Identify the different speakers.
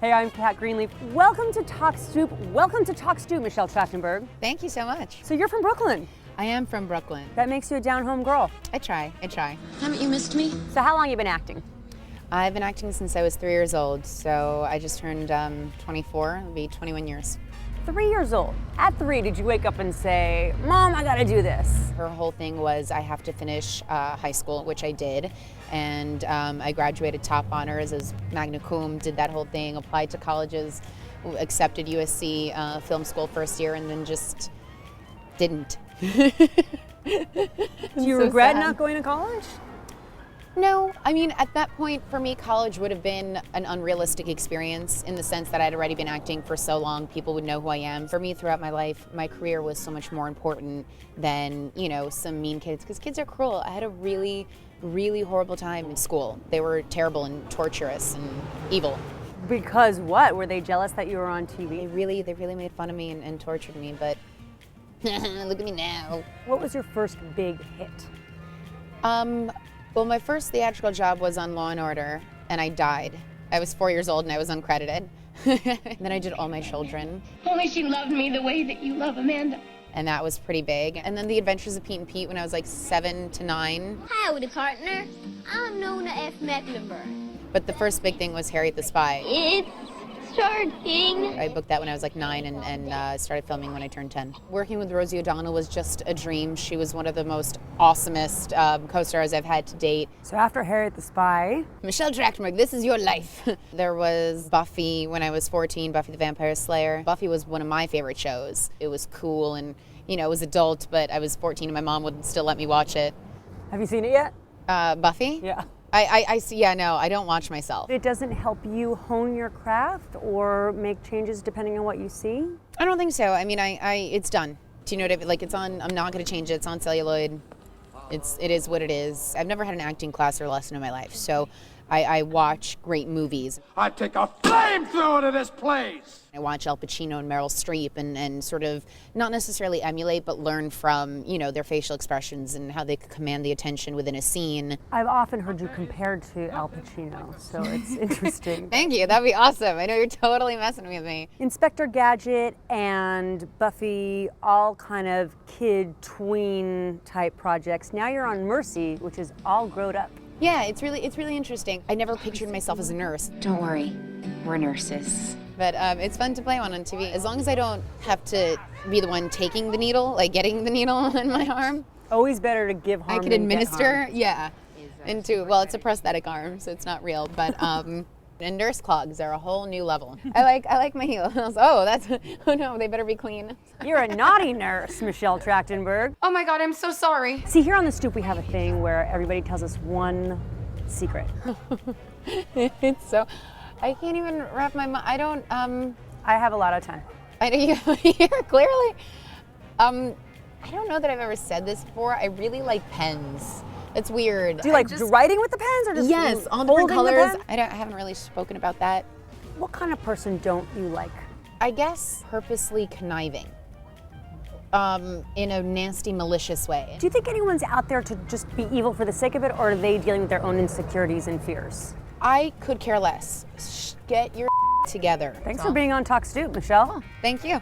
Speaker 1: Hey, I'm Cat Greenleaf. Welcome to Talk Stoop. Welcome to Talk Stoop, Michelle Trachtenberg.
Speaker 2: Thank you so much.
Speaker 1: So you're from Brooklyn.
Speaker 2: I am from Brooklyn.
Speaker 1: That makes you a down-home girl.
Speaker 2: I try.
Speaker 3: Haven't you missed me?
Speaker 1: So how long have you been acting?
Speaker 2: I've been acting since I was 3 years old, so I just turned 24. It'll be 21 years.
Speaker 1: 3 years old. At 3, did you wake up and say, Mom, I gotta do this?
Speaker 2: Her whole thing was I have to finish high school, which I did, and I graduated top honors as magna cum, did that whole thing, applied to colleges, accepted USC film school first year, and then just didn't.
Speaker 1: Do you regret not going to college?
Speaker 2: No, I mean, at that point, for me, college would have been an unrealistic experience in the sense that I'd already been acting for so long, people would know who I am. For me, throughout my life, my career was so much more important than, you know, some mean kids, because kids are cruel. I had a really, really horrible time in school. They were terrible and torturous and evil.
Speaker 1: Because what? Were they jealous that you were on TV?
Speaker 2: They really made fun of me and tortured me, but look at me now.
Speaker 1: What was your first big hit?
Speaker 2: Well, my first theatrical job was on Law & Order, and I died. I was 4 years old and I was uncredited. Then I did All My Children.
Speaker 3: Only she loved me the way that you love Amanda.
Speaker 2: And that was pretty big. And then The Adventures of Pete and Pete when I was like 7 to 9.
Speaker 4: Howdy, partner. I'm Nona F. Mecklenburg.
Speaker 2: But the first big thing was Harriet the Spy.
Speaker 4: It's starting.
Speaker 2: I booked that when I was like 9 and started filming when I turned 10. Working with Rosie O'Donnell was just a dream. She was one of the most awesomest co-stars I've had to date.
Speaker 1: So after Harriet the Spy,
Speaker 2: Michelle Trachtenberg, this is your life. There was Buffy when I was 14, Buffy the Vampire Slayer. Buffy was one of my favorite shows. It was cool and, you know, it was adult, but I was 14 and my mom would still let me watch it.
Speaker 1: have you seen it yet?
Speaker 2: Buffy?
Speaker 1: Yeah.
Speaker 2: I see, yeah, no, I don't watch myself.
Speaker 1: It doesn't help you hone your craft or make changes depending on what you see?
Speaker 2: I don't think so. I mean, it's done. Do you know what I mean? Like, it's on, I'm not going to change it. It's on celluloid. It is what it is. I've never had an acting class or lesson in my life, so I watch great movies.
Speaker 5: I'd take a flamethrower to this place!
Speaker 2: I watch Al Pacino and Meryl Streep and sort of not necessarily emulate, but learn from, you know, their facial expressions and how they could command the attention within a scene.
Speaker 1: I've often heard you compared to Al Pacino, so it's interesting.
Speaker 2: Thank you. That'd be awesome. I know you're totally messing with me.
Speaker 1: Inspector Gadget and Buffy, all kind of kid tween type projects. Now you're on Mercy, which is all grown up.
Speaker 2: Yeah, it's really interesting. I never pictured myself as a nurse.
Speaker 3: Don't worry, we're nurses.
Speaker 2: But it's fun to play on TV. As long as I don't have to be the one taking the needle, like getting the needle in my arm.
Speaker 1: Always better to give harm
Speaker 2: I can
Speaker 1: than get
Speaker 2: administer,
Speaker 1: harmed.
Speaker 2: yeah. Well, it's a prosthetic arm, so it's not real. But and nurse clogs are a whole new level. I like my heels. Oh no, they better be clean.
Speaker 1: You're a naughty nurse, Michelle Trachtenberg.
Speaker 3: Oh my God, I'm so sorry.
Speaker 1: See, here on the Stoop, we have a thing where everybody tells us one secret.
Speaker 2: It's so, I can't even wrap my mind. I don't.
Speaker 1: I have a lot of time.
Speaker 2: I know you here clearly. I don't know that I've ever said this before. I really like pens. It's weird.
Speaker 1: Do you like writing with the pens or just
Speaker 2: yes, all different
Speaker 1: holding
Speaker 2: colors.
Speaker 1: the pen?
Speaker 2: I haven't really spoken about that.
Speaker 1: What kind of person don't you like?
Speaker 2: I guess purposely conniving. In a nasty, malicious way.
Speaker 1: Do you think anyone's out there to just be evil for the sake of it, or are they dealing with their own insecurities and fears?
Speaker 2: I could care less. Get your together.
Speaker 1: Thanks for being on Talk Stoop, Michelle.
Speaker 2: Thank you.